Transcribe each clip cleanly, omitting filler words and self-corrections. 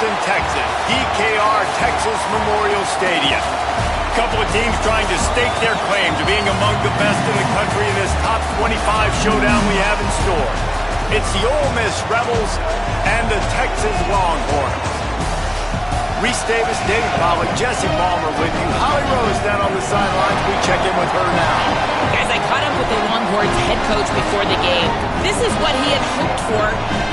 Austin, Texas, DKR Texas Memorial Stadium. A couple of teams trying to stake their claim to being among the best in the country in this top 25 showdown we have in store. It's the Ole Miss Rebels and the Texas Longhorns. Reese Davis, Dave Pollock, Jesse Palmer with you. Holly Rose down on the sidelines. We check in with her now. Guys, I caught up with the Longhorns head coach before the game. This is what he had hoped for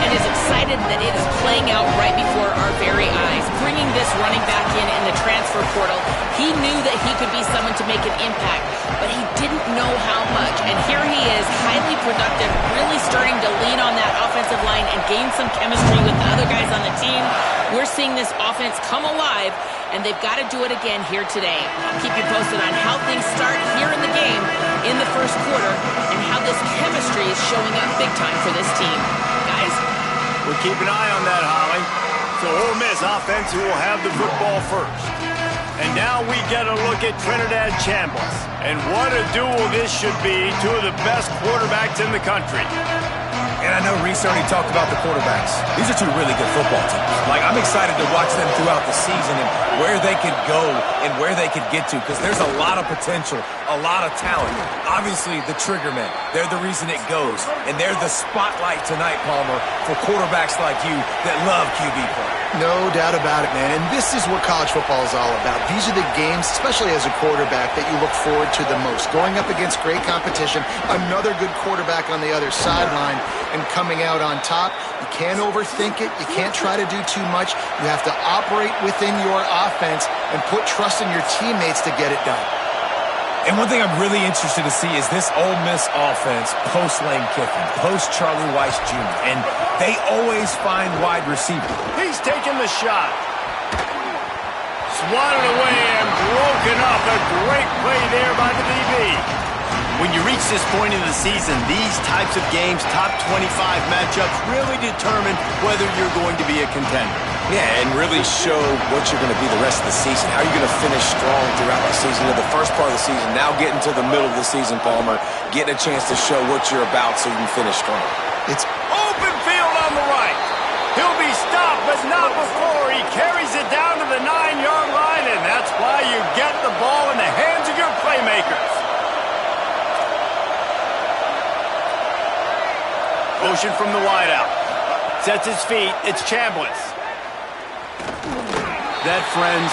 and is excited that it is playing out right before our very eyes. Bringing this running back in the transfer portal, he knew that he could be someone to make an impact, but he didn't know how much. And here he is, highly productive, really starting to lean on that offensive line and gain some chemistry with the other guys on the team. We're seeing this offense come alive, and they've got to do it again here today. I'll keep you posted on how things start here in the game in the first quarter and how this chemistry is showing up big time for this team. Guys, we'll keep an eye on that, Holly. So Ole Miss offense who will have the football first. And now we get a look at Trinidad Chambliss. And what a duel this should be. Two of the best quarterbacks in the country. And I know Reese already talked about the quarterbacks. These are two really good football teams. Like, I'm excited to watch them throughout the season and where they could go and where they could get to, because there's a lot of potential, a lot of talent. Obviously, the trigger men, they're the reason it goes. And they're the spotlight tonight, Palmer, for quarterbacks like you that love QB play. No doubt about it, man. And this is what college football is all about. These are the games, especially as a quarterback, that you look forward to the most. Going up against great competition, another good quarterback on the other sideline, and coming out on top. You can't overthink it. You can't try to do too much. You have to operate within your offense and put trust in your teammates to get it done. And one thing I'm really interested to see is this Ole Miss offense post-Lane Kiffin, post-Charlie Weiss Jr., and they always find wide receiver. He's taking the shot. Swatted away and broken up. A great play there by the DB. When you reach this point in the season, these types of games, top 25 matchups, really determine whether you're going to be a contender. Yeah, and really show what you're going to be the rest of the season. How are you going to finish strong throughout the season, the first part of the season, now getting to the middle of the season, Palmer, getting a chance to show what you're about so you can finish strong. It's open field on the right. He'll be stopped, but not before he carries it down to the 9-yard line, and that's why you get the ball in the hands of your playmakers. Motion from the wideout. Sets his feet. It's Chambliss. That, friends,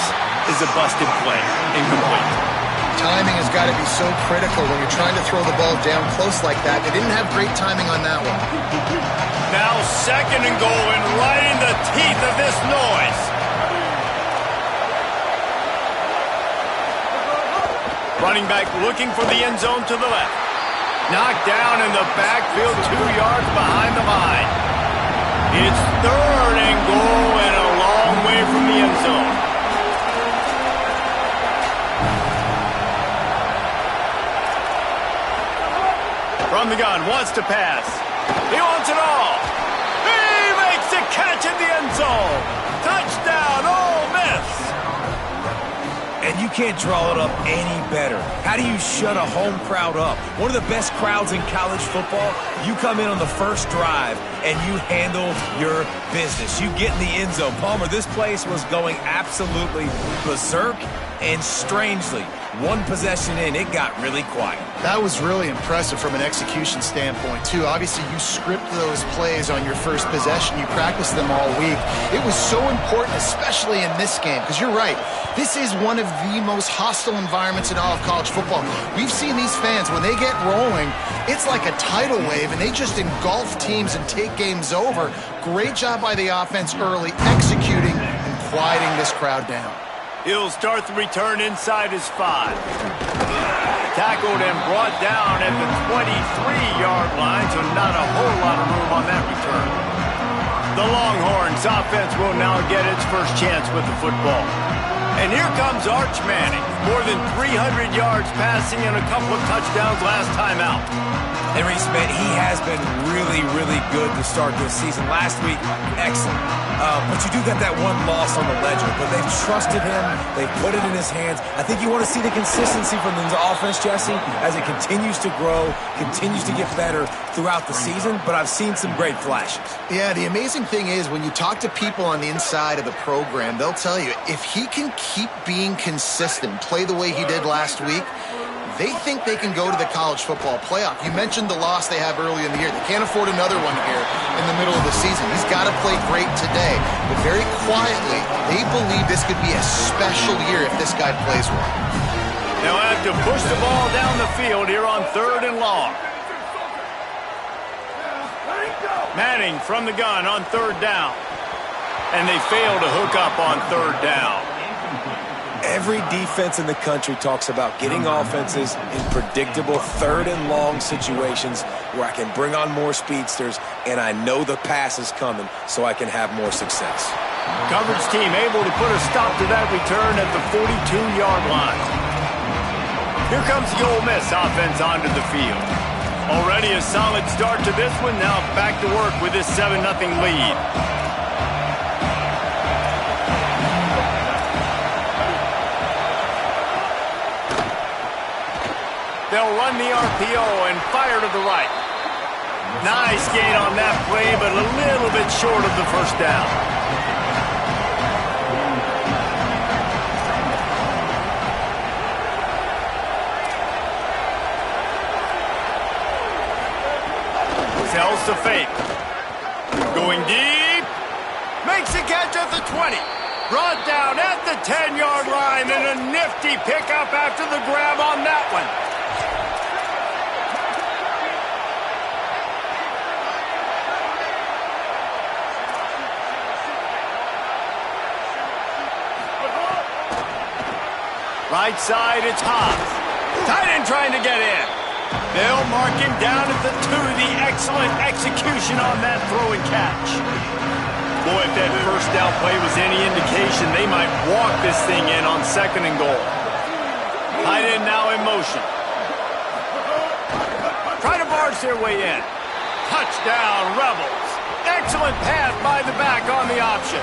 is a busted play. Incomplete. Timing has got to be so critical when you're trying to throw the ball down close like that. They didn't have great timing on that one. Now second and goal, and right in the teeth of this noise. Running back looking for the end zone to the left. Knocked down in the backfield, 2 yards behind the line. It's third and goal and a long way from the end zone. From the gun, wants to pass. He wants it all. He makes a catch in the end zone. Touchdown, Ole Miss. And you can't draw it up any better. How do you shut a home crowd up? One of the best crowds in college football. You come in on the first drive and you handle your business. You get in the end zone. Palmer, this place was going absolutely berserk, and strangely, one possession in, it got really quiet. That was really impressive from an execution standpoint, too. Obviously, you script those plays on your first possession. You practice them all week. It was so important, especially in this game, because you're right. This is one of the most hostile environments in all of college football. We've seen these fans, when they get rolling, it's like a tidal wave, and they just engulf teams and take games over. Great job by the offense early, executing and quieting this crowd down. He'll start the return inside his 5. Tackled and brought down at the 23-yard line, so not a whole lot of room on that return. The Longhorns offense will now get its first chance with the football. And here comes Arch Manning. More than 300 yards passing and a couple of touchdowns last time out. And Reese, man, he has been really, really good to start this season. Last week, excellent. But you do get that one loss on the ledger. But they've trusted him. They've put it in his hands. I think you want to see the consistency from the offense, Jesse, as it continues to grow, continues to get better throughout the season. But I've seen some great flashes. Yeah, the amazing thing is when you talk to people on the inside of the program, they'll tell you if he can keep being consistent, play the way he did last week, they think they can go to the college football playoff. You mentioned the loss they have early in the year. They can't afford another one here in the middle of the season. He's got to play great today. But very quietly, they believe this could be a special year if this guy plays well. They'll have to push the ball down the field here on 3rd and long. Manning from the gun on 3rd down. And they fail to hook up on 3rd down. Every defense in the country talks about getting offenses in predictable 3rd and long situations where I can bring on more speedsters and I know the pass is coming so I can have more success. Coverage team able to put a stop to that return at the 42-yard line. Here comes the Ole Miss offense onto the field. Already a solid start to this one. Now back to work with this 7-0 lead. They'll run the RPO and fire to the right. Nice gain on that play, but a little bit short of the first down. Sells to fake. Going deep. Makes a catch at the 20. Brought down at the 10-yard line, and a nifty pickup after the grab on that one. Right side, it's Hobbs. Tight end trying to get in. They'll mark him down at the 2. The excellent execution on that throw and catch. Boy, if that first down play was any indication, they might walk this thing in on 2nd and goal. Tight end now in motion. Try to barge their way in. Touchdown, Rebels. Excellent pass by the back on the option.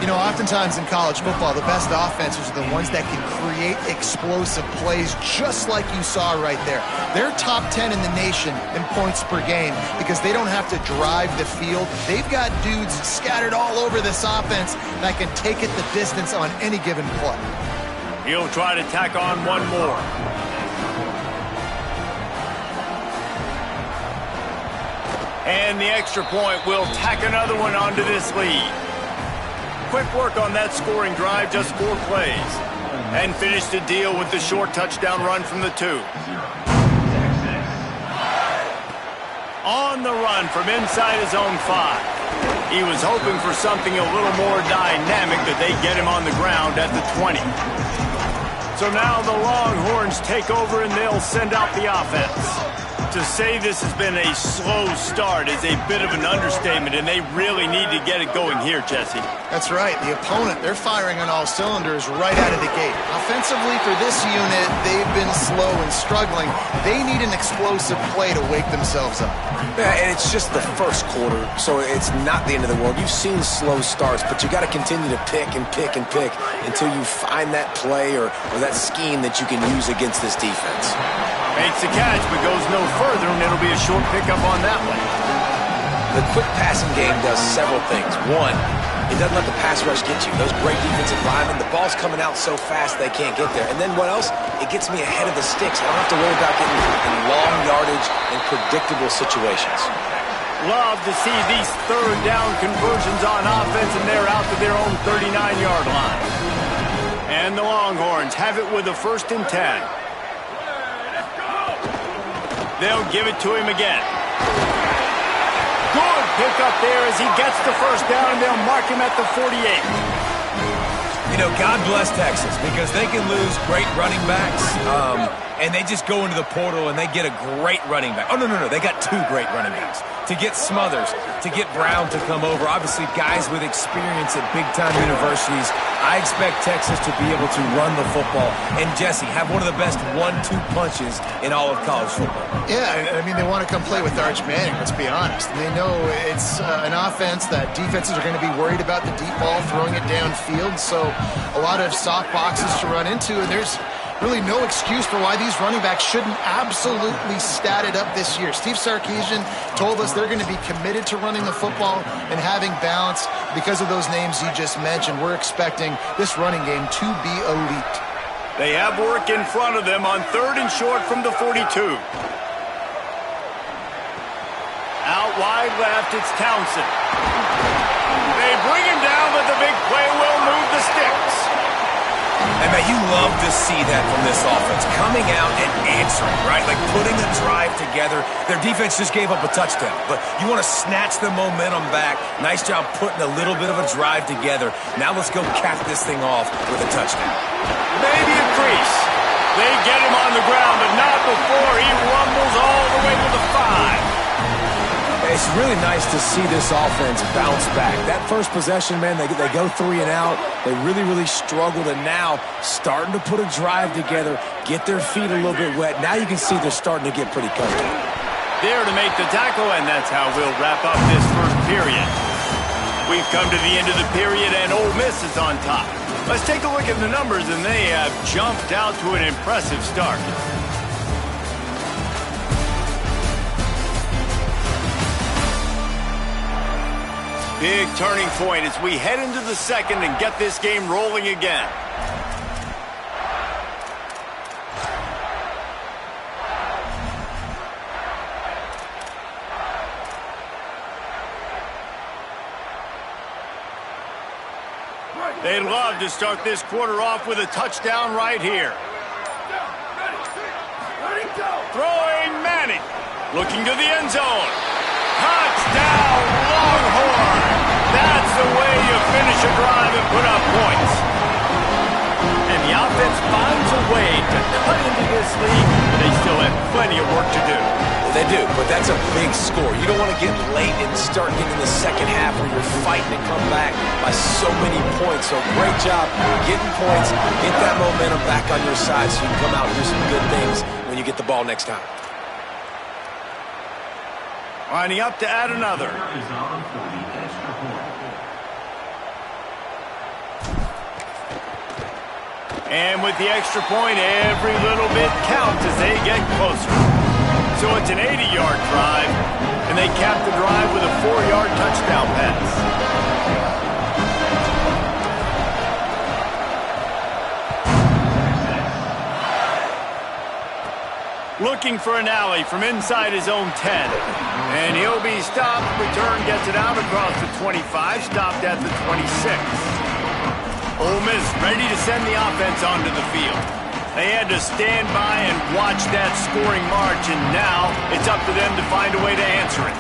You know, oftentimes in college football, the best offenses are the ones that can create explosive plays just like you saw right there. They're top 10 in the nation in points per game because they don't have to drive the field. They've got dudes scattered all over this offense that can take it the distance on any given play. He'll try to tack on one more. And the extra point will tack another one onto this lead. Quick work on that scoring drive, just 4 plays. And finish the deal with the short touchdown run from the 2. On the run from inside his own 5. He was hoping for something a little more dynamic, that they get him on the ground at the 20. So now the Longhorns take over and they'll send out the offense. To say this has been a slow start is a bit of an understatement, and they really need to get it going here, Jesse. That's right. The opponent, they're firing on all cylinders right out of the gate. Offensively for this unit, they've been slow and struggling. They need an explosive play to wake themselves up. Yeah, and it's just the first quarter, so it's not the end of the world. You've seen slow starts, but you got to continue to pick and pick and pick until you find that play or that scheme that you can use against this defense. Makes the catch, but goes no further, and it'll be a short pickup on that one. The quick passing game does several things. One, it doesn't let the pass rush get you. Those great defensive linemen, the ball's coming out so fast they can't get there. And then what else? It gets me ahead of the sticks. I don't have to worry about getting in long yardage and predictable situations. Love to see these 3rd down conversions on offense, and they're out to their own 39-yard line. And the Longhorns have it with a 1st and 10. They'll give it to him again. Good pickup there as he gets the 1st down, and they'll mark him at the 48. You know, God bless Texas, because they can lose great running backs, and they just go into the portal and they get a great running back. Oh, no, they got two great running backs. To get Smothers, to get Brown to come over, obviously guys with experience at big-time universities, I expect Texas to be able to run the football and, Jesse, have one of the best 1-2 punches in all of college football. Yeah, I mean, they want to come play with Arch Manning, let's be honest. And they know it's an offense that defenses are going to be worried about the deep ball, throwing it downfield, so a lot of soft boxes to run into, and there's really no excuse for why these running backs shouldn't absolutely stat it up this year. Steve Sarkisian told us they're going to be committed to running the football and having balance because of those names you just mentioned. We're expecting this running game to be elite. They have work in front of them on 3rd and short from the 42. Out wide left, it's Townsend. They bring him down, but the big play will move the sticks. And, man, you love to see that from this offense, coming out and answering, right? Like putting a drive together. Their defense just gave up a touchdown, but you want to snatch the momentum back. Nice job putting a little bit of a drive together. Now let's go cap this thing off with a touchdown. Maybe a crease. They get him on the ground, but not before he rumbles all the way to the 5. It's really nice to see this offense bounce back. That first possession, man, they go 3 and out. They really struggled, and now starting to put a drive together, get their feet a little bit wet. Now you can see they're starting to get pretty comfortable. There to make the tackle, and that's how we'll wrap up this first period. We've come to the end of the period, and Ole Miss is on top. Let's take a look at the numbers, and they have jumped out to an impressive start. Big turning point as we head into the second and get this game rolling again. They'd love to start this quarter off with a touchdown right here. Throwing Manning. Looking to the end zone. Touchdown, Longhorn! That's the way you finish a drive and put up points. And the offense finds a way to cut into this lead, but they still have plenty of work to do. They do, but that's a big score. You don't want to get late and start getting the second half where you're fighting to come back by so many points. So great job getting points, get that momentum back on your side so you can come out and do some good things when you get the ball next time. Lining up to add another. And with the extra point, every little bit counts as they get closer. So it's an 80-yard drive, and they cap the drive with a 4-yard touchdown pass. Looking for an alley from inside his own 10. And he'll be stopped. Return gets it out across the 25, stopped at the 26. Ole Miss ready to send the offense onto the field. They had to stand by and watch that scoring march, and now it's up to them to find a way to answer it.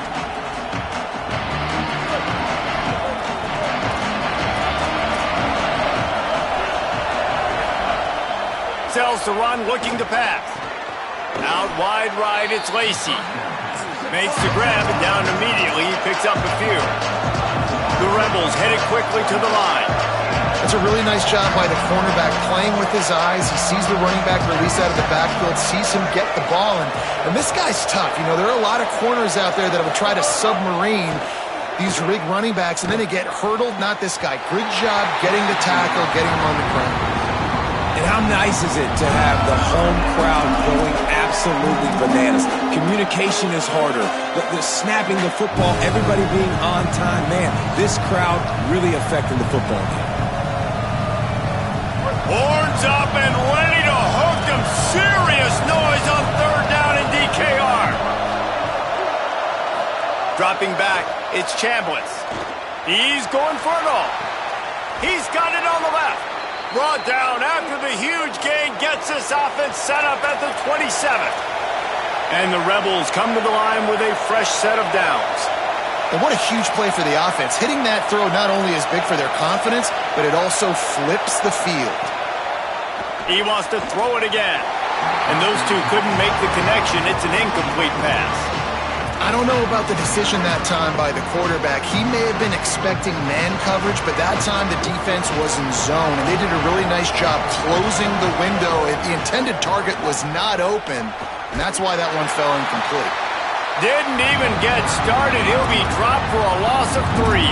Sells to run, looking to pass. Out wide right, it's Lacey. Makes the grab and down immediately. He picks up a few. The Rebels headed quickly to the line. It's a really nice job by the cornerback playing with his eyes. He sees the running back release out of the backfield, sees him get the ball, and this guy's tough. You know, there are a lot of corners out there that will try to submarine these big running backs, and then they get hurdled. Not this guy. Good job getting the tackle, getting him on the ground. And how nice is it to have the home crowd going absolutely bananas? Communication is harder. The snapping the football, everybody being on time. Man, this crowd really affecting the football game. Horns up and ready to hook them. Serious noise on 3rd down in DKR. Dropping back, it's Chambliss. He's going for it all. He's got it on the left. Brought down after the huge gain gets this offense set up at the 27. And the Rebels come to the line with a fresh set of downs. And what a huge play for the offense. Hitting that throw not only is big for their confidence, but it also flips the field. He wants to throw it again. And those two couldn't make the connection. It's an incomplete pass. I don't know about the decision that time by the quarterback. He may have been expecting man coverage, but that time the defense was in zone, and they did a really nice job closing the window. The intended target was not open, and that's why that one fell incomplete. Didn't even get started. He'll be dropped for a loss of 3.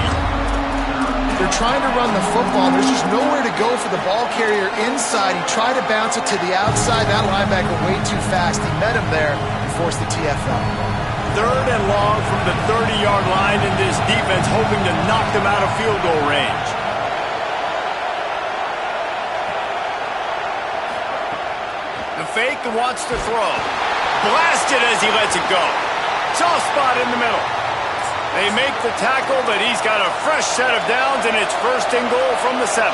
They're trying to run the football. There's just nowhere to go for the ball carrier inside. He tried to bounce it to the outside. That linebacker way too fast. He met him there and forced the TFL. 3rd and long from the 30-yard line, in this defense hoping to knock them out of field goal range. The fake and wants to throw. Blasted as he lets it go. Soft spot in the middle. They make the tackle, but he's got a fresh set of downs, and it's 1st and goal from the 7.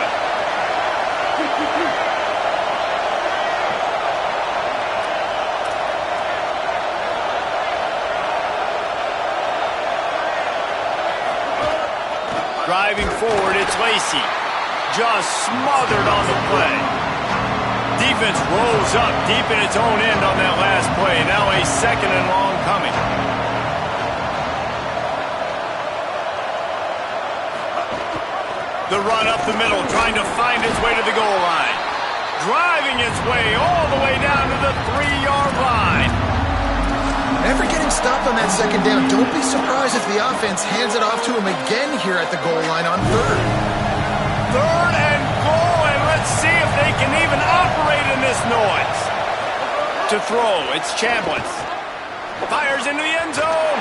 Driving forward, it's Lacey. Just smothered on the play. Defense rolls up deep in its own end on that last play. Now a 2nd and long coming. The run up the middle, trying to find its way to the goal line. Driving its way all the way down to the 3-yard line. After getting stopped on that 2nd down, don't be surprised if the offense hands it off to him again here at the goal line on 3rd. 3rd and goal, and let's see if they can even operate in this noise. To throw, it's Chambliss. Fires into the end zone.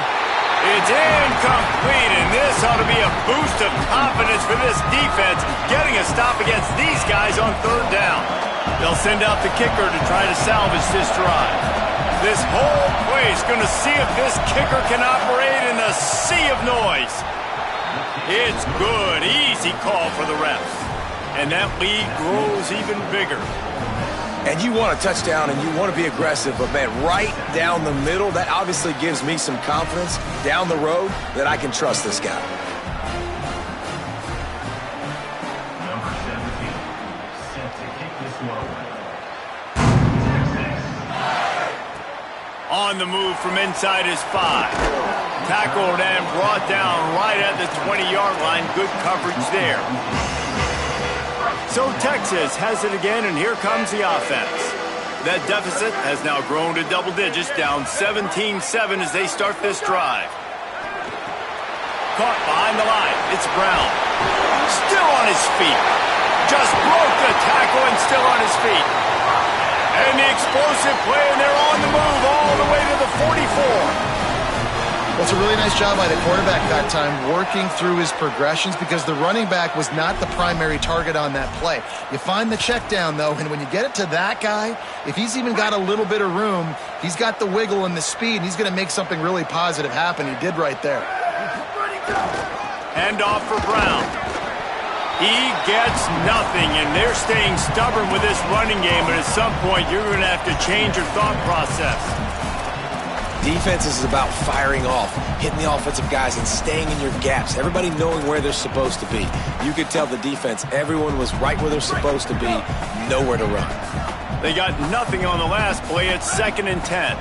It's incomplete, and this ought to be a boost of confidence for this defense, getting a stop against these guys on 3rd down. They'll send out the kicker to try to salvage this drive. This whole play is going to see if this kicker can operate in the sea of noise. It's good. Easy call for the refs. And that lead grows even bigger. And you want a touchdown and you want to be aggressive, but, man, right down the middle, that obviously gives me some confidence down the road that I can trust this guy. Number 17, set to kick this one away. On the move from inside his 5. Tackled and brought down right at the 20-yard line. Good coverage there. So Texas has it again, and here comes the offense. That deficit has now grown to double digits, down 17-7 as they start this drive. Caught behind the line. It's Brown. Still on his feet. Just broke the tackle and still on his feet. And the explosive play, and they're on the move all the way to the 44. Well, it's a really nice job by the quarterback that time, working through his progressions, because the running back was not the primary target on that play. You find the check down, though, and when you get it to that guy, if he's even got a little bit of room, he's got the wiggle and the speed, and he's going to make something really positive happen. He did right there. Hand off for Brown. He gets nothing, and they're staying stubborn with this running game, but at some point you're going to have to change your thought process. Defense is about firing off, hitting the offensive guys and staying in your gaps, everybody knowing where they're supposed to be. You could tell the defense, everyone was right where they're supposed to be, nowhere to run. They got nothing on the last play. It's 2nd and 10.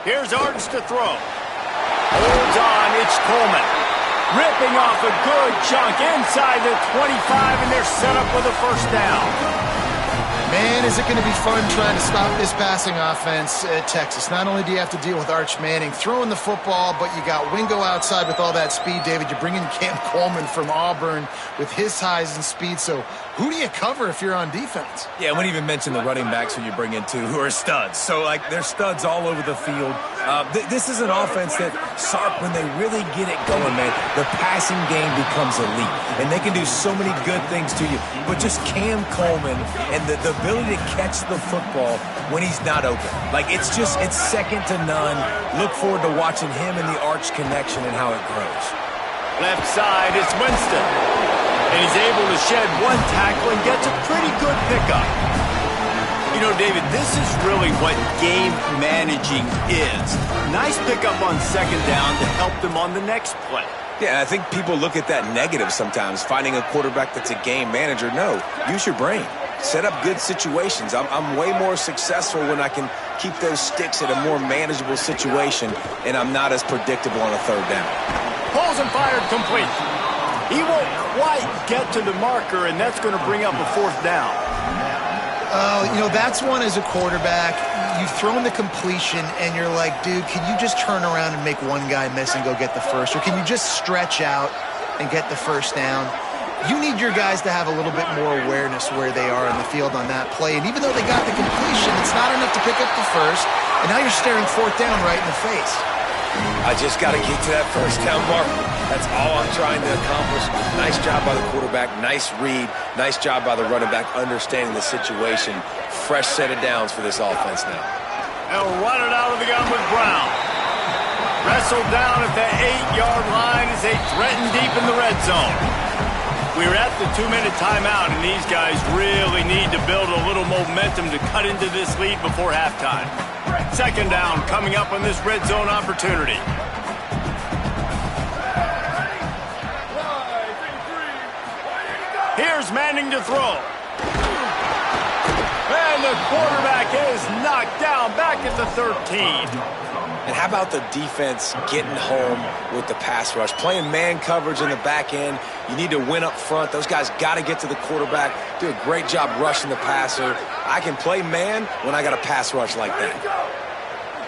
Here's Arts to throw. Holds on, it's Coleman. Ripping off a good chunk inside the 25, and they're set up with a 1st down. Man, is it going to be fun trying to stop this passing offense at Texas. Not only do you have to deal with Arch Manning throwing the football, but you got Wingo outside with all that speed, David. You bring in Cam Coleman from Auburn with his size and speed. So who do you cover if you're on defense? Yeah, I wouldn't even mention the running backs who you bring in, too, who are studs. So, like, they're studs all over the field. This is an offense that, Sark, when they really get it going, man, the passing game becomes elite. And they can do so many good things to you. But just Cam Coleman and the ability to catch the football when he's not open. Like, it's second to none. Look forward to watching him and the Arch connection and how it grows. Left side, it's Winston. And he's able to shed one tackle and gets a pretty good pickup. You know, David, this is really what game managing is. Nice pickup on 2nd down to help them on the next play. Yeah, I think people look at that negative sometimes, finding a quarterback that's a game manager. No, use your brain. set up good situations. I'm way more successful when I can keep those sticks at a more manageable situation, and I'm not as predictable on a third down. Pulls and fired complete. He won't quite get to the marker, and that's going to bring up a fourth down. You know, that's one as a quarterback. You've thrown the completion, and you're like, dude, can you just turn around and make one guy miss and go get the first? Or can you just stretch out and get the first down? You need your guys to have a little bit more awareness where they are in the field on that play. And even though they got the completion, it's not enough to pick up the first. And now you're staring fourth down right in the face. I just got to get to that first down mark. That's all I'm trying to accomplish. Nice job by the quarterback. Nice read. Nice job by the running back understanding the situation. Fresh set of downs for this offense now. They'll run it out of the gun with Brown. Wrestled down at the 8-yard line as they threaten deep in the red zone. We're at the 2-minute timeout, and these guys really need to build a little momentum to cut into this lead before halftime. Second down coming up on this red zone opportunity. Here's Manning to throw. And the quarterback is knocked down back at the 13. And how about the defense getting home with the pass rush? Playing man coverage in the back end. You need to win up front. Those guys got to get to the quarterback. Do a great job rushing the passer. I can play man when I got a pass rush like that.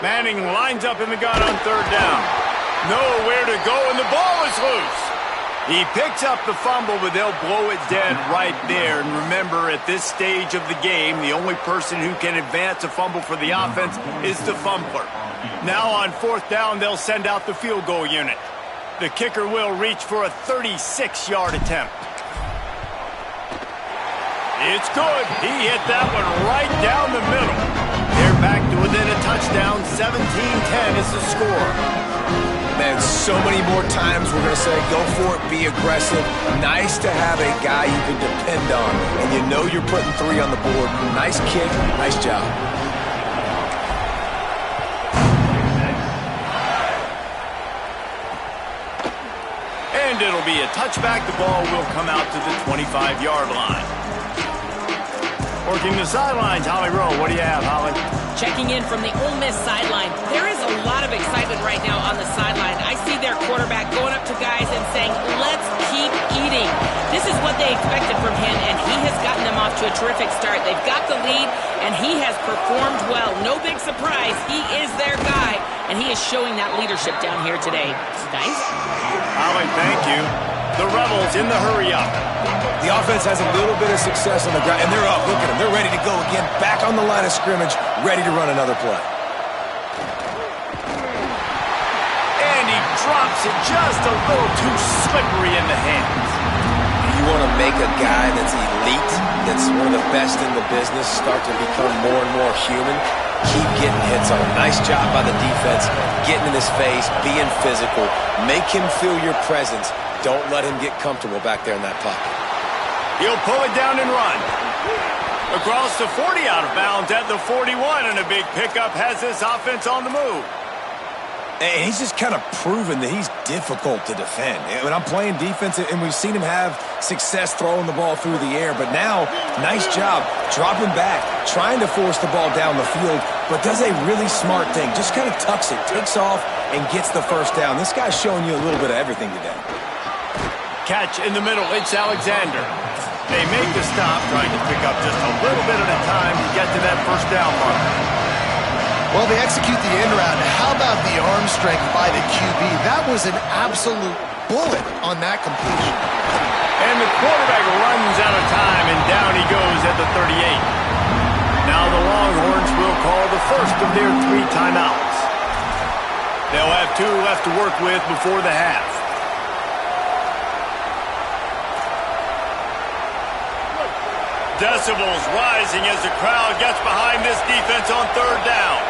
Manning lines up in the gun on third down. Nowhere to go, and the ball is loose. He picks up the fumble, but they'll blow it dead right there. And remember, at this stage of the game, the only person who can advance a fumble for the offense is the fumbler. Now on fourth down, they'll send out the field goal unit. The kicker will reach for a 36-yard attempt. It's good. He hit that one right down the middle. They're back to within a touchdown. 17-10 is the score. Man, so many more times we're going to say, go for it, be aggressive. Nice to have a guy you can depend on, and you know you're putting 3 on the board. Nice kick, nice job. And it'll be a touchback. The ball will come out to the 25-yard line. Working the sidelines, Holly Rowe. What do you have, Holly? Checking in from the Ole Miss sideline. There is a lot of excitement right now on the sideline. I see their quarterback going up to guys and saying, let's keep eating. This is what they expected from him, and he has gotten them off to a terrific start. They've got the lead, and he has performed well. No big surprise. He is their guy, and he is showing that leadership down here today. Guys? Holly, thank you. The Rebels in the hurry-up. The offense has a little bit of success on the ground, and they're up. Look at them. They're ready to go again. Back on the line of scrimmage, ready to run another play. And he drops it just a little too slippery in the hands. You want to make a guy that's elite, that's one of the best in the business, start to become more and more human. Keep getting hits on him. Nice job by the defense, getting in his face, being physical. Make him feel your presence. Don't let him get comfortable back there in that pocket. He'll pull it down and run. Across the 40, out of bounds at the 41, and a big pickup has this offense on the move. And he's just kind of proven that he's difficult to defend. When I'm playing defense, and we've seen him have success throwing the ball through the air, but now, nice job dropping back, trying to force the ball down the field, but does a really smart thing. Just kind of tucks it, takes off, and gets the first down. This guy's showing you a little bit of everything today. Catch in the middle, it's Alexander. They make the stop, trying to pick up just a little bit at a time to get to that first down mark. Well, they execute the end round. How about the arm strength by the QB? That was an absolute bullet on that completion. And the quarterback runs out of time, and down he goes at the 38. Now the Longhorns will call the first of their 3 timeouts. They'll have 2 left to work with before the half. Decibels rising as the crowd gets behind this defense on third down.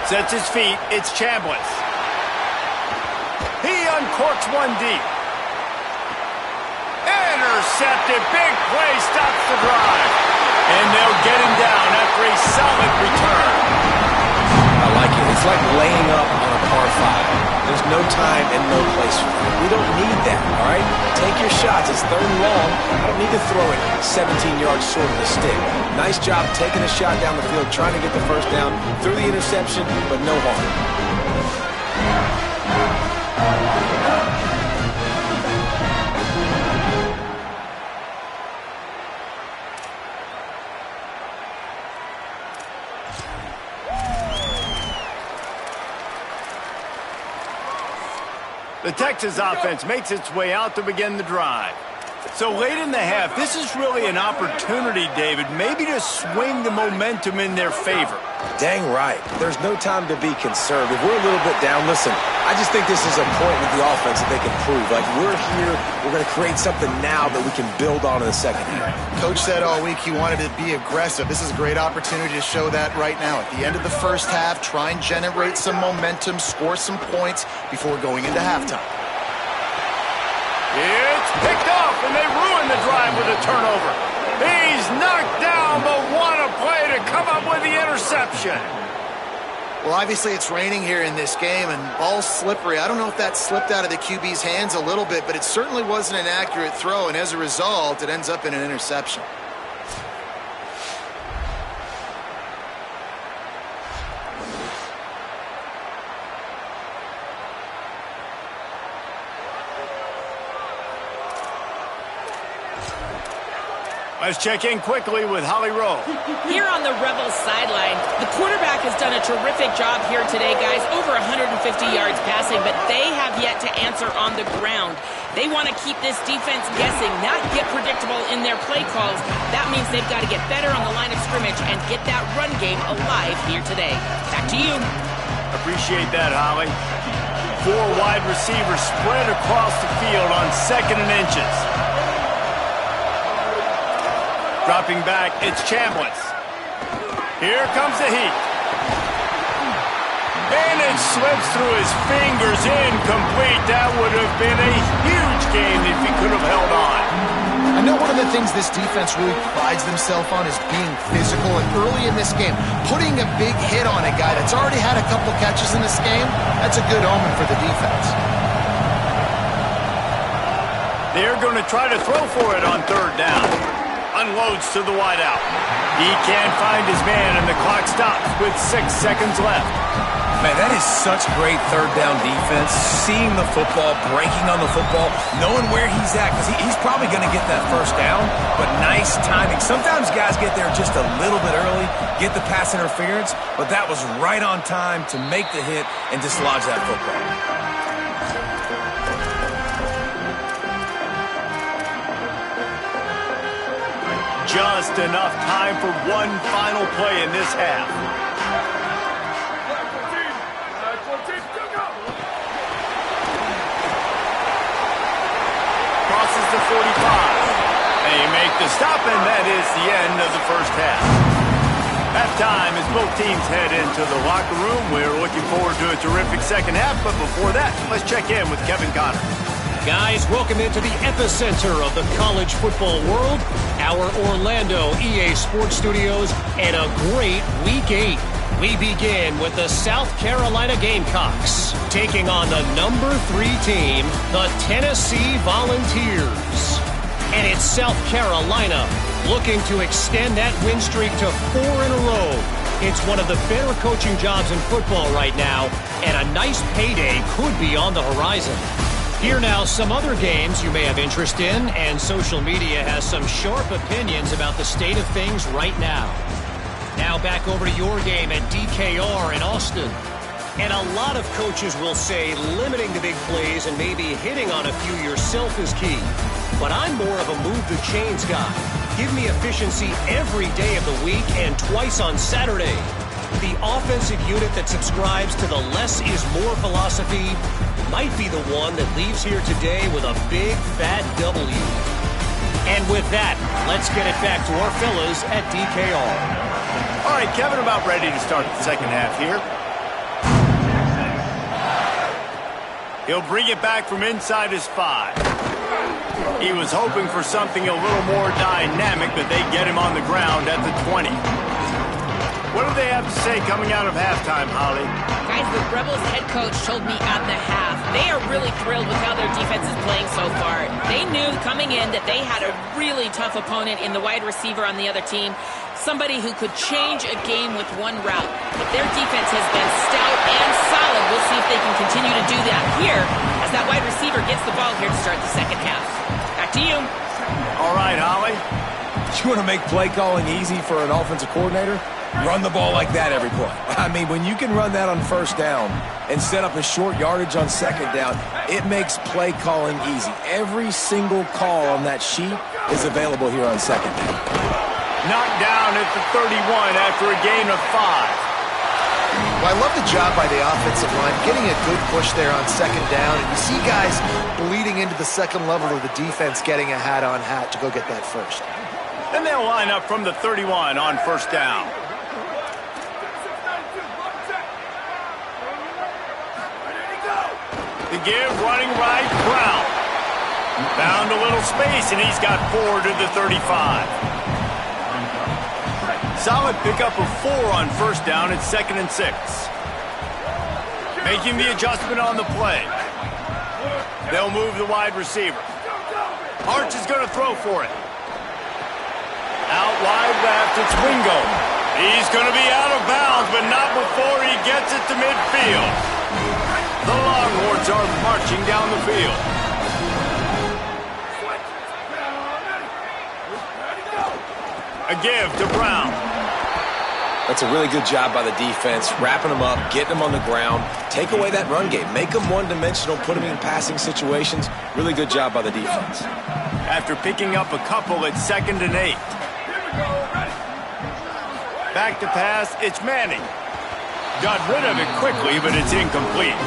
Sets his feet, it's Chambliss. He uncorks one deep. Intercepted, big play, stops the drive. And they'll get him down after a solid return. I like it. It's like laying up on a par 5. There's no time and no place for that. We don't need that, all right? Take your shots. It's third and long. I don't need to throw it 17 yards short of the stick. Nice job taking a shot down the field, trying to get the first down through the interception, but no harm. The Texas offense makes its way out to begin the drive. So late in the half, this is really an opportunity, David, maybe to swing the momentum in their favor. Dang right. There's no time to be conservative. We're a little bit down. Listen, I just think this is a point with the offense that they can prove. Like, we're here, we're going to create something now that we can build on in the second half. Coach said all week he wanted to be aggressive. This is a great opportunity to show that right now. At the end of the first half, try and generate some momentum, score some points before going into halftime. It's picked off, and they ruin the drive with a turnover. He's knocked down, but what a play to come up with the interception. Well, obviously it's raining here in this game, and ball's slippery. I don't know if that slipped out of the QB's hands a little bit, but it certainly wasn't an accurate throw, and as a result, it ends up in an interception. Let's check in quickly with Holly Rowe. Here on the Rebels sideline, the quarterback has done a terrific job here today, guys. Over 150 yards passing, but they have yet to answer on the ground. They want to keep this defense guessing, not get predictable in their play calls. That means they've got to get better on the line of scrimmage and get that run game alive here today. Back to you. Appreciate that, Holly. 4 wide receivers spread across the field on 2nd and inches. Dropping back, it's Chambliss. Here comes the heat. And it slips through his fingers, incomplete. That would have been a huge game if he could have held on. I know one of the things this defense really prides themselves on is being physical, and early in this game, putting a big hit on a guy that's already had a couple catches in this game, that's a good omen for the defense. They're going to try to throw for it on 3rd down. Unloads to the wideout. He can't find his man, and the clock stops with 6 seconds left. Man, that is such great 3rd down defense. Seeing the football, breaking on the football, knowing where he's at, because he's probably going to get that 1st down, but nice timing. Sometimes guys get there just a little bit early, get the pass interference, but that was right on time to make the hit and dislodge that football. Just enough time for one final play in this half. Crosses the 45. They make the stop, and that is the end of the first half. Halftime as both teams head into the locker room. We're looking forward to a terrific second half, but before that, let's check in with Kevin Connor. Guys, welcome into the epicenter of the college football world, our Orlando EA Sports Studios, and a great Week 8. We begin with the South Carolina Gamecocks, taking on the number 3 team, the Tennessee Volunteers. And it's South Carolina looking to extend that win streak to 4 in a row. It's one of the better coaching jobs in football right now, and a nice payday could be on the horizon. Here now, some other games you may have interest in, and social media has some sharp opinions about the state of things right now. Now back over to your game at DKR in Austin. And a lot of coaches will say limiting the big plays and maybe hitting on a few yourself is key. But I'm more of a move the chains guy. Give me efficiency every day of the week and twice on Saturday. The offensive unit that subscribes to the less is more philosophy might be the one that leaves here today with a big fat W. And with that, let's get it back to our fellas at DKR. All right, Kevin, about ready to start the second half here. He'll bring it back from inside his 5. He was hoping for something a little more dynamic, but they get him on the ground at the 20. What do they have to say coming out of halftime, Holly? Guys, the Rebels head coach told me at the half, they are really thrilled with how their defense is playing so far. They knew coming in that they had a really tough opponent in the wide receiver on the other team, somebody who could change a game with one route. But their defense has been stout and solid. We'll see if they can continue to do that here as that wide receiver gets the ball here to start the second half. Back to you. All right, Holly. You want to make play calling easy for an offensive coordinator? Run the ball like that every play. I mean, when you can run that on first down and set up a short yardage on second down, it makes play calling easy. Every single call on that sheet is available here on second down. Knocked down at the 31 after a gain of 5. Well, I love the job by the offensive line, getting a good push there on second down. And you see guys bleeding into the second level of the defense getting a hat-on-hat to go get that first. Then they'll line up from the 31 on first down. The give, running right, Brown. Found a little space, and he's got 4 to the 35. Solid pickup of 4 on first down at 2nd and 6. Making the adjustment on the play. They'll move the wide receiver. Arch is going to throw for it. Out wide left, it's Wingo. He's going to be out of bounds, but not before he gets it to midfield. The Longhorns are marching down the field. A give to Brown. That's a really good job by the defense, wrapping them up, getting them on the ground. Take away that run game. Make them one-dimensional, put them in passing situations. Really good job by the defense. After picking up a couple at 2nd and 8. Back to pass, it's Manning. Got rid of it quickly, but it's incomplete.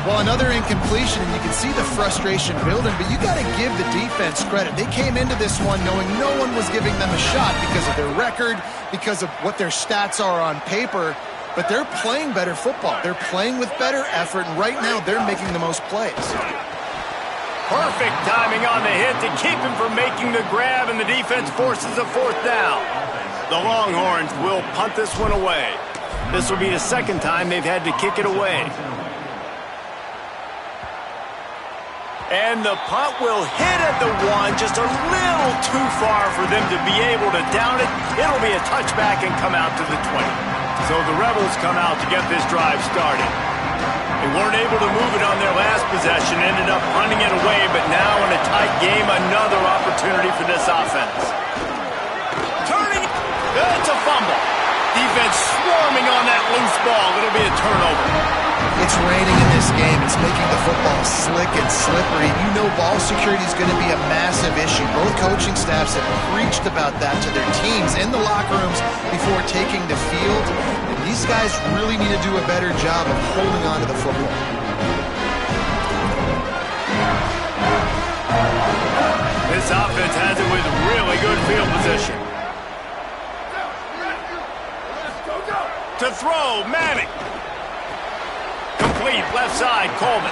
Well, another incompletion, and you can see the frustration building, but you got to give the defense credit. They came into this one knowing no one was giving them a shot because of their record, because of what their stats are on paper, but they're playing better football. They're playing with better effort, and right now they're making the most plays. Perfect timing on the hit to keep him from making the grab, and the defense forces a 4th down. The Longhorns will punt this one away. This will be the 2nd time they've had to kick it away. And the punt will hit at the 1, just a little too far for them to be able to down it. It'll be a touchback and come out to the 20. So the Rebels come out to get this drive started. They weren't able to move it on their last possession, ended up punting it away, but now in a tight game, another opportunity for this offense. Turning, it's a fumble. Defense swarming on that loose ball. It'll be a turnover. It's raining in this game. It's making the football slick and slippery. You know ball security is going to be a massive issue. Both coaching staffs have preached about that to their teams in the locker rooms before taking the field. And these guys really need to do a better job of holding on to the football. This offense has it with really good field position. To throw, Manning. Complete, left side, Coleman.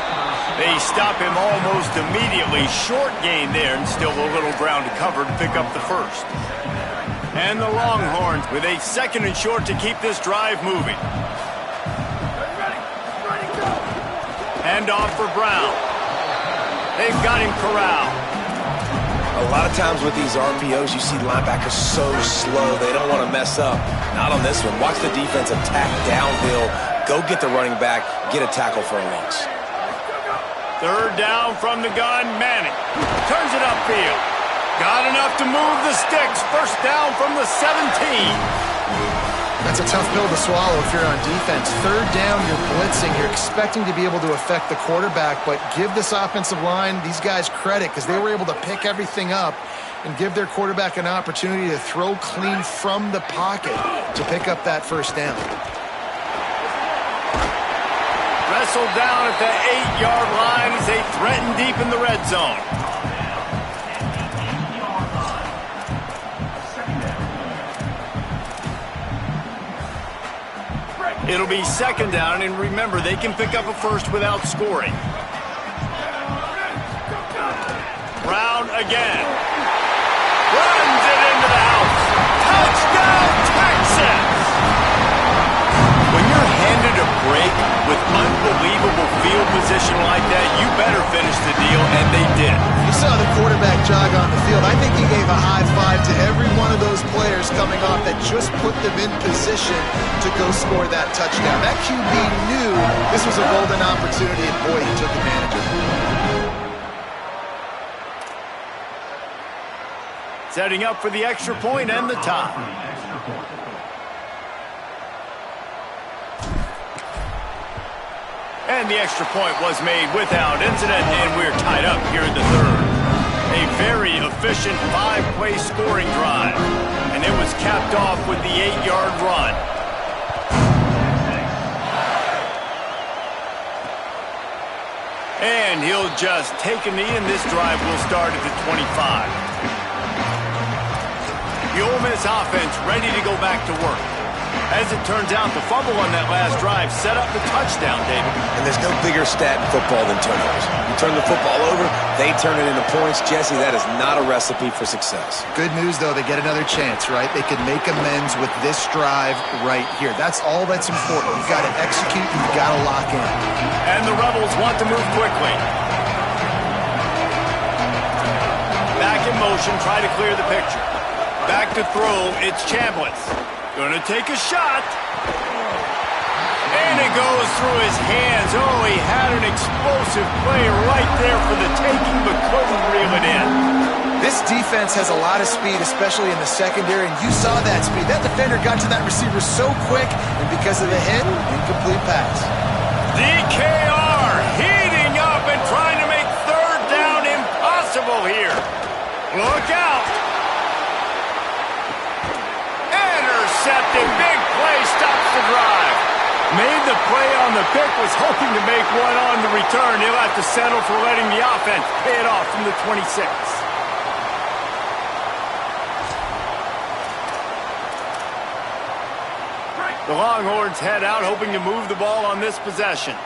They stop him almost immediately. Short gain there, and still a little ground to cover to pick up the 1st. And the Longhorns with a 2nd and short to keep this drive moving. Hand off for Brown. They've got him corralled. A lot of times with these RPOs, you see linebackers so slow, they don't want to mess up. Not on this one. Watch the defense attack downhill, go get the running back, get a tackle for a loss. 3rd down from the gun, Manning. Turns it upfield. Got enough to move the sticks. 1st down from the 17. That's a tough pill to swallow if you're on defense. 3rd down, you're blitzing. You're expecting to be able to affect the quarterback, but give this offensive line, these guys, credit because they were able to pick everything up and give their quarterback an opportunity to throw clean from the pocket to pick up that 1st down. Wrestled down at the 8-yard line as they threaten deep in the red zone. It'll be 2nd down, and remember, they can pick up a 1st without scoring. Brown again. Runs it into the house. Touchdown, Texas! saw the quarterback jog on the field. I think he gave a high five to every one of those players coming off that just put them in position to go score that touchdown. That QB knew this was a golden opportunity, and boy, he took advantage of it. Setting up for the extra point and the tie. And the extra point was made without incident, and we're tied up here in the third. A very efficient 5-play scoring drive, and it was capped off with the 8-yard run. And he'll just take a knee, and this drive will start at the 25. The Ole Miss offense ready to go back to work. As it turns out, the fumble on that last drive set up the touchdown, David. And there's no bigger stat in football than turnovers. You turn the football over, they turn it into points. Jesse, that is not a recipe for success. Good news, though, they get another chance, right? They can make amends with this drive right here. That's all that's important. You've got to execute, you've got to lock in. And the Rebels want to move quickly. Back in motion, try to clear the picture. Back to throw, it's Chambliss. Gonna take a shot. And it goes through his hands. Oh, he had an explosive play right there for the taking, but couldn't reel it in. This defense has a lot of speed, especially in the secondary, and you saw that speed. That defender got to that receiver so quick, and because of the hit, incomplete pass. DKR heating up and trying to make third down impossible here. Look out. Intercepted. Big play stops the drive. Made the play on the pick, was hoping to make one on the return. He'll have to settle for letting the offense pay it off from the 26. The Longhorns head out, hoping to move the ball on this possession.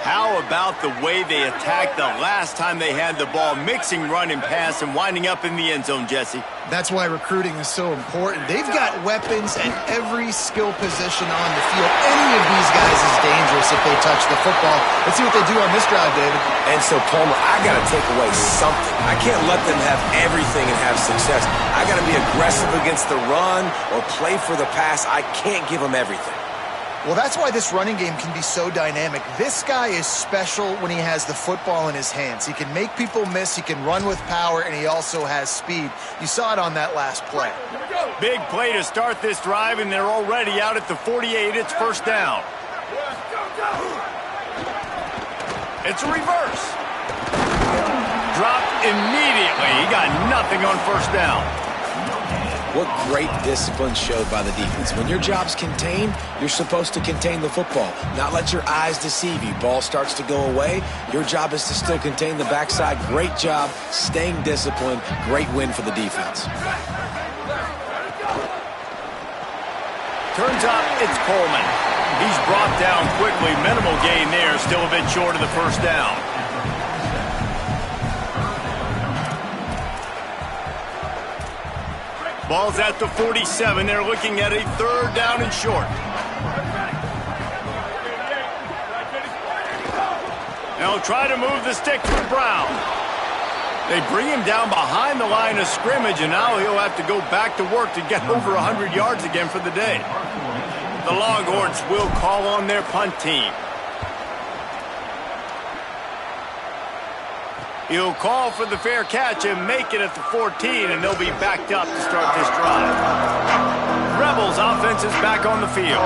How about the way they attacked the last time they had the ball, mixing run and pass and winding up in the end zone, Jesse? That's why recruiting is so important. They've got weapons at every skill position on the field. Any of these guys is dangerous if they touch the football. Let's see what they do on this drive, David. And so, Palmer, I got to take away something. I can't let them have everything and have success. I got to be aggressive against the run or play for the pass. I can't give them everything. Well, that's why this running game can be so dynamic. This guy is special when he has the football in his hands. He can make people miss, he can run with power, and he also has speed. You saw it on that last play. Big play to start this drive, and they're already out at the 48. It's first down. It's a reverse. Dropped immediately. He got nothing on first down. What great discipline showed by the defense. When your job's contained, you're supposed to contain the football, not let your eyes deceive you. Ball starts to go away. Your job is to still contain the backside. Great job, staying disciplined. Great win for the defense. Turns out it's Coleman. He's brought down quickly. Minimal gain there, still a bit short of the first down. Ball's at the 47. They're looking at a third down and short. Now try to move the stick to Brown. They bring him down behind the line of scrimmage, and now he'll have to go back to work to get over 100 yards again for the day. The Longhorns will call on their punt team. He'll call for the fair catch and make it at the 14, and they'll be backed up to start this drive. Rebels offense is back on the field.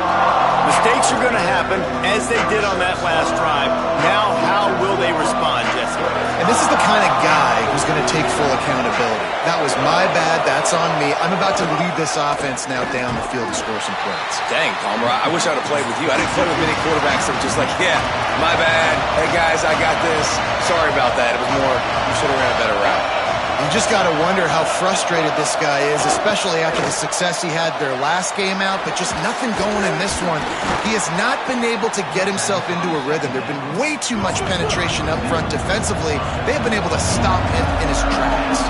Mistakes are going to happen, as they did on that last drive. Now, how will they respond, Jesse? And this is the kind of guy who's going to take full accountability. That was my bad. That's on me. I'm about to lead this offense now down the field to score some points. Dang, Palmer, I wish I would have played with you. I didn't play with many quarterbacks that were just like, yeah, my bad. Hey, guys, I got this. Sorry about that. It was more, you should have ran a better route. You just got to wonder how frustrated this guy is, especially after the success he had their last game out, but just nothing going in this one. He has not been able to get himself into a rhythm. There's been way too much penetration up front defensively. They've been able to stop him in his tracks.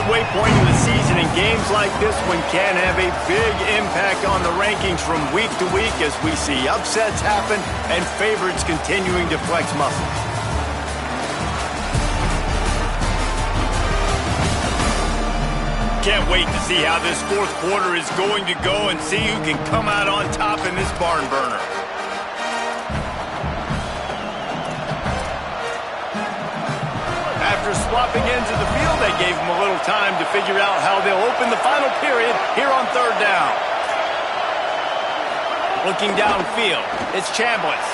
midway point in the season, and games like this one can have a big impact on the rankings from week to week as we see upsets happen and favorites continuing to flex muscles. Can't wait to see how this fourth quarter is going to go and see who can come out on top in this barn burner. After swapping ends of the field, they gave them a little time to figure out how they'll open the final period here on third down. Looking downfield, it's Chambliss.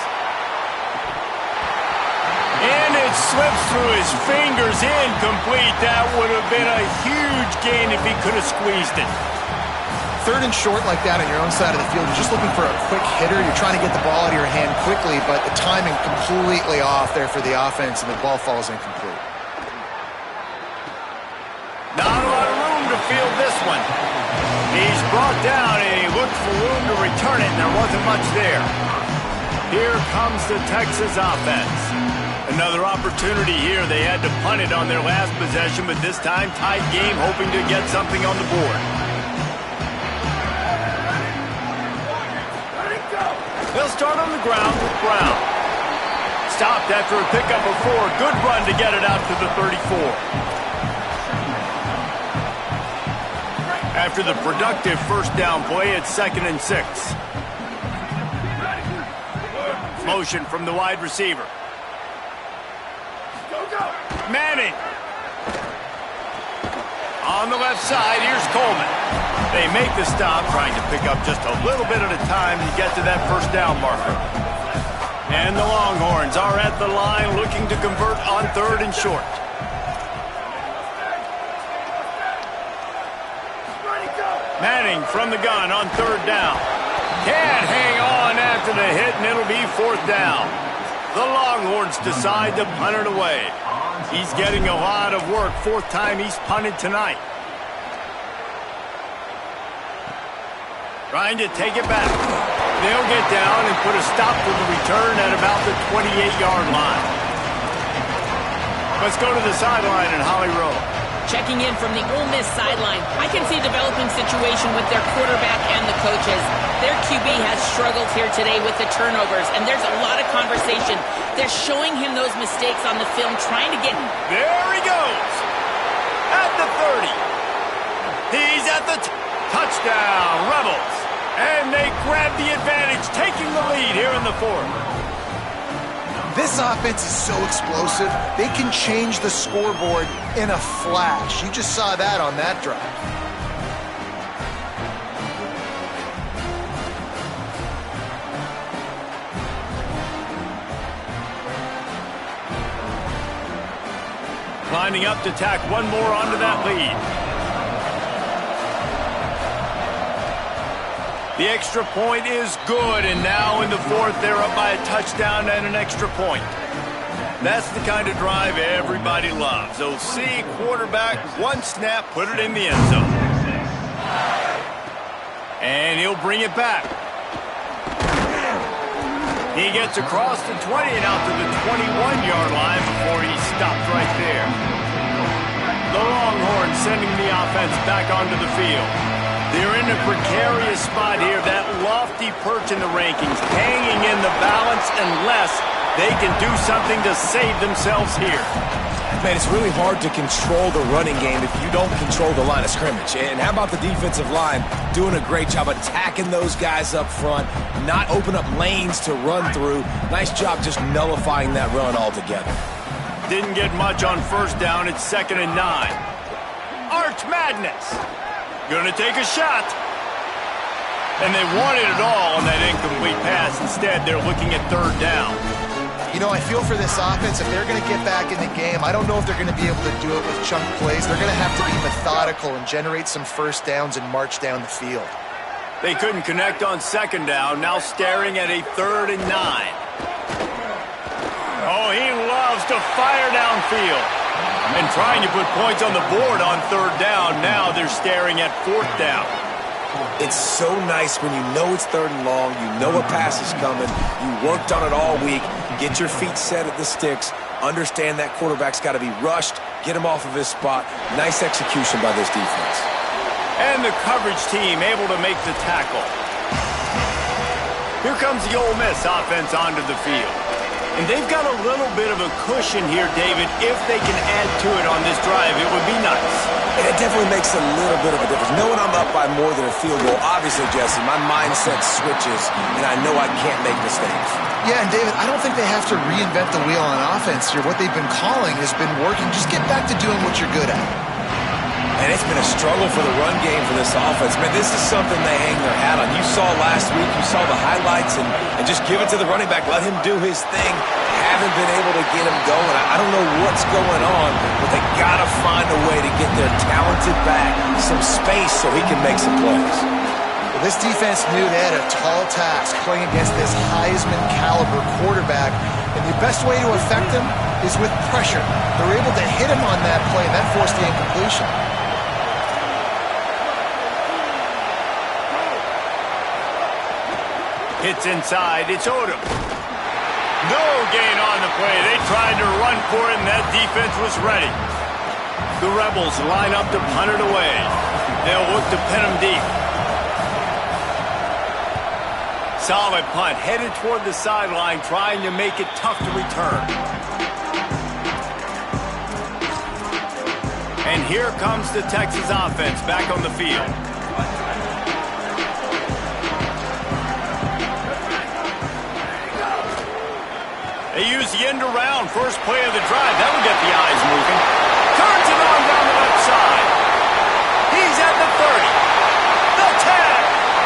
And it slips through his fingers, incomplete. That would have been a huge gain if he could have squeezed it. Third and short like that on your own side of the field, you're just looking for a quick hitter. You're trying to get the ball out of your hand quickly, but the timing completely off there for the offense, and the ball falls incomplete. Not a lot of room to field this one. He's brought down, and he looked for room to return it, and there wasn't much there. Here comes the Texas offense. Another opportunity here. They had to punt it on their last possession, but this time tight game, hoping to get something on the board. They'll start on the ground with Brown. Stopped after a pickup of 4. Good run to get it out to the 34. After the productive first down play, it's 2nd and 6. Motion from the wide receiver. Manning. On the left side, here's Coleman. They make the stop, trying to pick up just a little bit at a time to get to that first down marker. And the Longhorns are at the line looking to convert on third and short. Manning from the gun on third down. Can't hang on after the hit, and it'll be fourth down. The Longhorns decide to punt it away. He's getting a lot of work. 4th time he's punted tonight. Trying to take it back. They'll get down and put a stop to the return at about the 28-yard line. Let's go to the sideline in Holly Rowe. Checking in from the Ole Miss sideline, I can see a developing situation with their quarterback and the coaches. Their QB has struggled here today with the turnovers, and there's a lot of conversation. They're showing him those mistakes on the film, trying to get... There he goes! At the 30. He's at the touchdown, Rebels. And they grab the advantage, taking the lead here in the 4th. This offense is so explosive, they can change the scoreboard in a flash. You just saw that on that drive. Lining up to tack one more onto that lead. The extra point is good, and now in the 4th, they're up by a touchdown and an extra point. That's the kind of drive everybody loves. OC, quarterback, one snap, put it in the end zone. And he'll bring it back. He gets across the 20 and out to the 21-yard line before he's stopped right there. The Longhorns sending the offense back onto the field. They're in a precarious spot here, that lofty perch in the rankings, hanging in the balance unless they can do something to save themselves here. Man, it's really hard to control the running game if you don't control the line of scrimmage. And how about the defensive line doing a great job attacking those guys up front, not open up lanes to run through. Nice job just nullifying that run altogether. Didn't get much on first down. It's 2nd and 9. Arch Madness. Gonna take a shot. And they wanted it all on that incomplete pass. Instead, they're looking at third down. You know, I feel for this offense, if they're going to get back in the game, I don't know if they're going to be able to do it with chunk plays. They're going to have to be methodical and generate some first downs and march down the field. They couldn't connect on 2nd down, now staring at a 3rd and 9. Oh, he loves to fire downfield. And trying to put points on the board on 3rd down. Now they're staring at 4th down. It's so nice when you know it's 3rd and long, you know a pass is coming, you worked on it all week, get your feet set at the sticks, understand that quarterback's got to be rushed, get him off of his spot. Nice execution by this defense. And the coverage team able to make the tackle. Here comes the Ole Miss offense onto the field. And they've got a little bit of a cushion here, David. If they can add to it on this drive, it would be nice. And it definitely makes a little bit of a difference. Knowing I'm up by more than a field goal, obviously, Jesse, my mindset switches, and I know I can't make mistakes. Yeah, and David, I don't think they have to reinvent the wheel on offense here. What they've been calling has been working. Just get back to doing what you're good at. And it's been a struggle for the run game for this offense. Man, this is something they hang their hat on. You saw last week, you saw the highlights, and just give it to the running back. Let him do his thing. Haven't been able to get him going. I don't know what's going on, but they got to find a way to get their talented back some space so he can make some plays. Well, this defense knew they had a tall task playing against this Heisman-caliber quarterback, and the best way to affect him is with pressure. They're able to hit him on that play, and that forced the incompletion. Hits inside, it's Odom. No gain on the play. They tried to run for it, and that defense was ready. The Rebels line up to punt it away. They'll look to pin them deep. Solid punt, headed toward the sideline, trying to make it tough to return. And here comes the Texas offense back on the field. They use the end around, first play of the drive. That'll get the eyes moving. Turns it on down the left side. He's at the 30. The 10.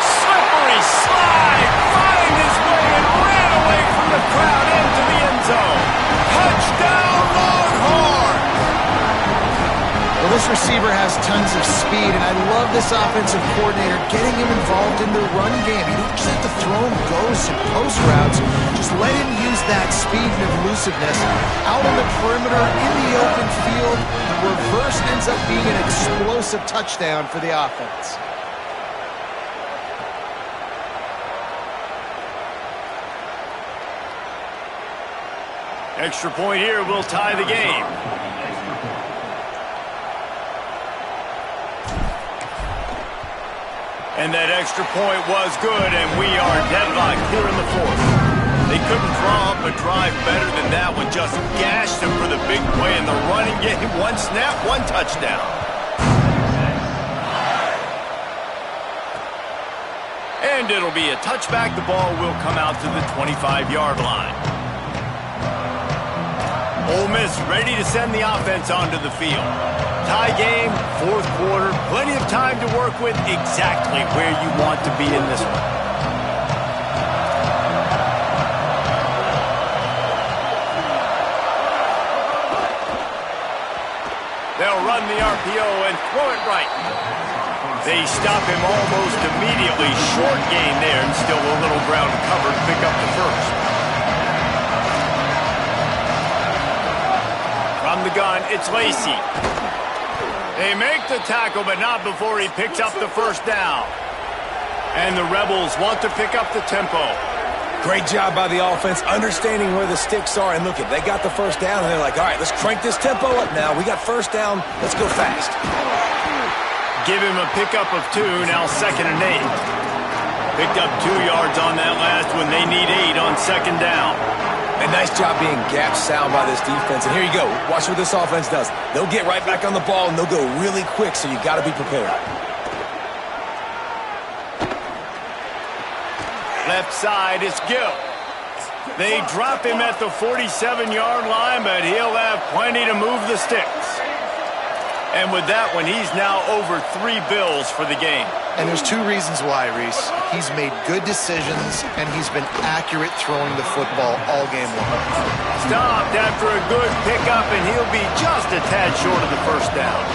Slippery slide. Find his way and ran away from the crowd into the end zone. Touchdown, Longhorn! Well, this receiver has tons of speed, and I love this offensive coordinator getting him involved in the run game. You don't just have to throw him ghosts and post routes. Just let him use that speed and elusiveness. Out on the perimeter, in the open field, the reverse ends up being an explosive touchdown for the offense. Extra point here will tie the game. And that extra point was good, and we are deadlocked here in the 4th. They couldn't draw up a drive better than that one. Just gashed them for the big play in the running game. One snap, one touchdown. And it'll be a touchback. The ball will come out to the 25-yard line. Ole Miss ready to send the offense onto the field. Tie game, 4th quarter, plenty of time to work with, exactly where you want to be in this one. They'll run the RPO and throw it right. They stop him almost immediately. Short gain there, and still a little ground covered to pick up the first. From the gun, it's Lacey. They make the tackle, but not before he picks up the first down. And the Rebels want to pick up the tempo. Great job by the offense, understanding where the sticks are. And look, they got the first down, and they're like, all right, let's crank this tempo up now. We got first down. Let's go fast. Give him a pickup of 2, now 2nd and 8. Picked up 2 yards on that last one. They need 8 on 2nd down. And nice job being gap sound by this defense. And here you go. Watch what this offense does. They'll get right back on the ball, and they'll go really quick, so you got to be prepared. Left side is Gill. They drop him at the 47-yard line, but he'll have plenty to move the sticks. And with that one, he's now over 3 bills for the game. And there's 2 reasons why, Reese. He's made good decisions, and he's been accurate throwing the football all game long. Stopped after a good pickup, and he'll be just a tad short of the first down.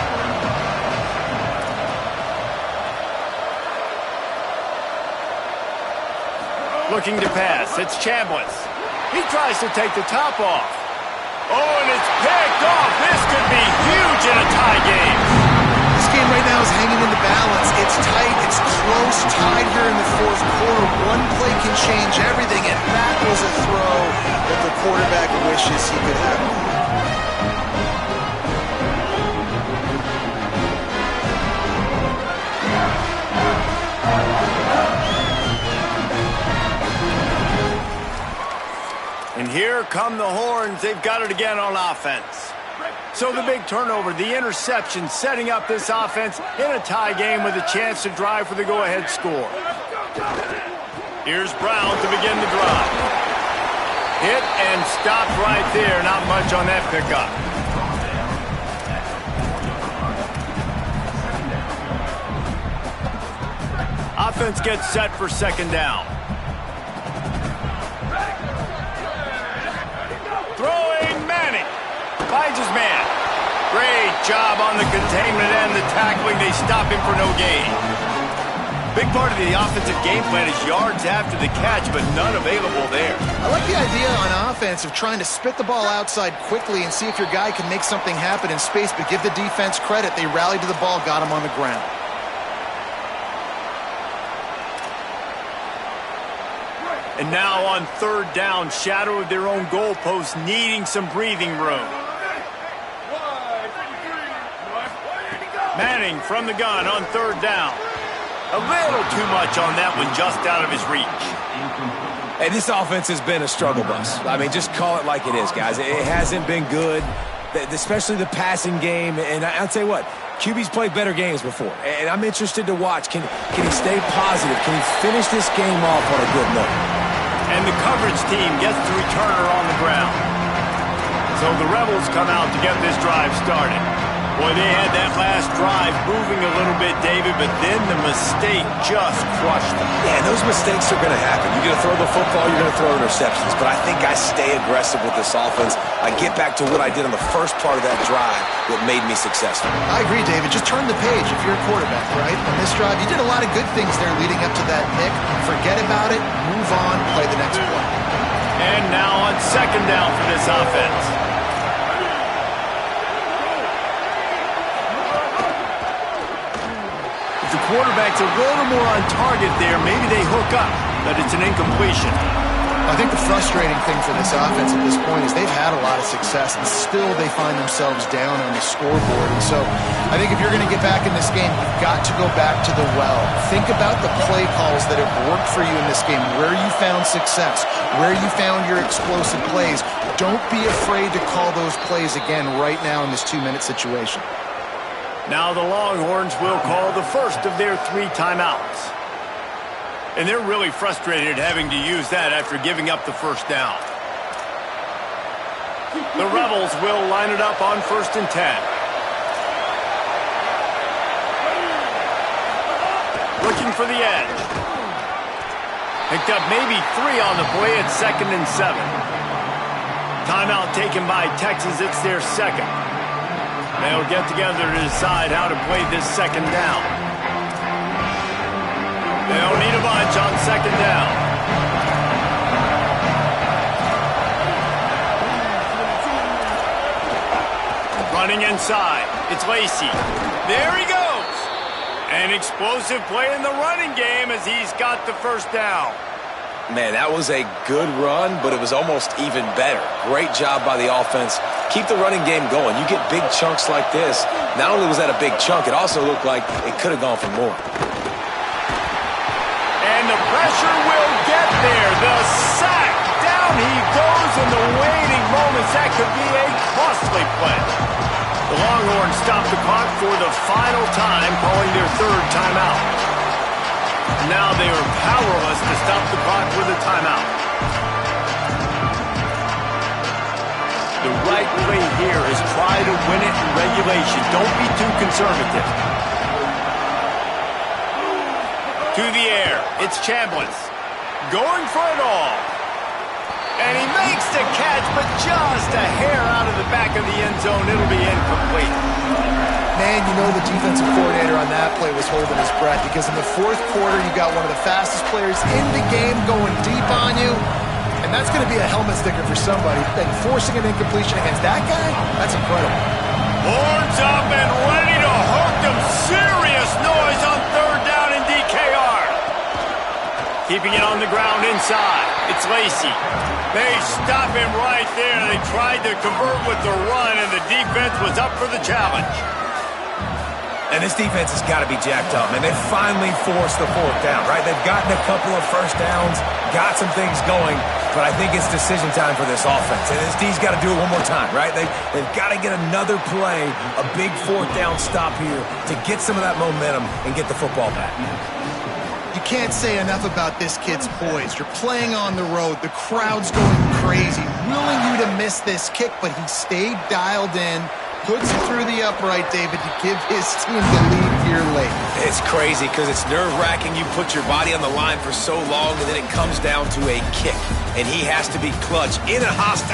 Looking to pass, it's Chambliss. He tries to take the top off. Oh, and it's picked off. This could be huge in a tie game. This game right now is hanging in the balance. It's It's tight, it's close, tied here in the fourth quarter. One play can change everything, and that was a throw that the quarterback wishes he could have. And here come the horns. They've got it again on offense. So the big turnover, the interception, setting up this offense in a tie game with a chance to drive for the go-ahead score. Here's Brown to begin the drive. Hit and stopped right there. Not much on that pickup. Offense gets set for second down. Throwing Manning. Finds his man. Great job on the containment and the tackling. They stop him for no gain. Big part of the offensive game plan is yards after the catch, but none available there. I like the idea on offense of trying to spit the ball outside quickly and see if your guy can make something happen in space, but give the defense credit. They rallied to the ball, got him on the ground. And now on third down, shadow of their own goalpost, needing some breathing room. Manning from the gun on third down. A little too much on that one, just out of his reach. Hey, this offense has been a struggle bus. I mean, just call it like it is, guys. It hasn't been good, especially the passing game. And I'll tell you what, QB's played better games before. And I'm interested to watch. Can he stay positive? Can he finish this game off on a good note? And the coverage team gets the returner on the ground. So the Rebels come out to get this drive started. Boy, they had that last drive moving a little bit, David, but then the mistake just crushed them. Yeah, those mistakes are going to happen. You're going to throw the football, you're going to throw interceptions. But I think I stay aggressive with this offense. I get back to what I did on the first part of that drive that made me successful. I agree, David. Just turn the page if you're a quarterback, right? On this drive, you did a lot of good things there leading up to that pick. Forget about it, move on, play the next play. And now on second down for this offense. The quarterback's a little more on target there. Maybe they hook up, but it's an incompletion. I think the frustrating thing for this offense at this point is they've had a lot of success, and still they find themselves down on the scoreboard. And so I think if you're going to get back in this game, you've got to go back to the well. Think about the play calls that have worked for you in this game, where you found success, where you found your explosive plays. Don't be afraid to call those plays again right now in this 2-minute situation. Now the Longhorns will call the first of their 3 timeouts. And they're really frustrated having to use that after giving up the first down. The Rebels will line it up on 1st and 10. Looking for the edge. Picked up maybe 3 on the play at 2nd and 7. Timeout taken by Texas. It's their second. They'll get together to decide how to play this second down. They'll need a bunch on second down. Running inside. It's Lacey. There he goes. An explosive play in the running game as he's got the first down. Man, that was a good run, but it was almost even better. Great job by the offense. Keep the running game going. You get big chunks like this. Not only was that a big chunk, it also looked like it could have gone for more. And the pressure will get there. The sack. Down he goes in the waiting moments. That could be a costly play. The Longhorns stop the clock for the final time, calling their 3rd timeout. Now they are powerless to stop the clock with a timeout. The right play here is try to win it in regulation. Don't be too conservative. To the air. It's Chambliss. Going for it all. And he makes the catch, but just a hair out of the back of the end zone. It'll be incomplete. Man, you know the defensive coordinator on that play was holding his breath, because in the 4th quarter, you got one of the fastest players in the game going deep on you, and that's going to be a helmet sticker for somebody. And forcing an incompletion against that guy, that's incredible. Horns up and ready to hook them. Serious noise on 3rd down. keeping it on the ground inside. It's Lacy. They stop him right there. They tried to convert with the run, and the defense was up for the challenge. And this defense has got to be jacked up, man. They finally forced the fourth down, right? They've gotten a couple of first downs, got some things going, but I think it's decision time for this offense. And this D's got to do it one more time, right? They've got to get another play, a big fourth down stop here to get some of that momentum and get the football back. You can't say enough about this kid's poise. You're playing on the road. The crowd's going crazy, willing you to miss this kick, but he stayed dialed in, puts it through the upright, David, to give his team the lead here late. It's crazy because it's nerve-wracking. You put your body on the line for so long, and then it comes down to a kick. And he has to be clutch in a hostile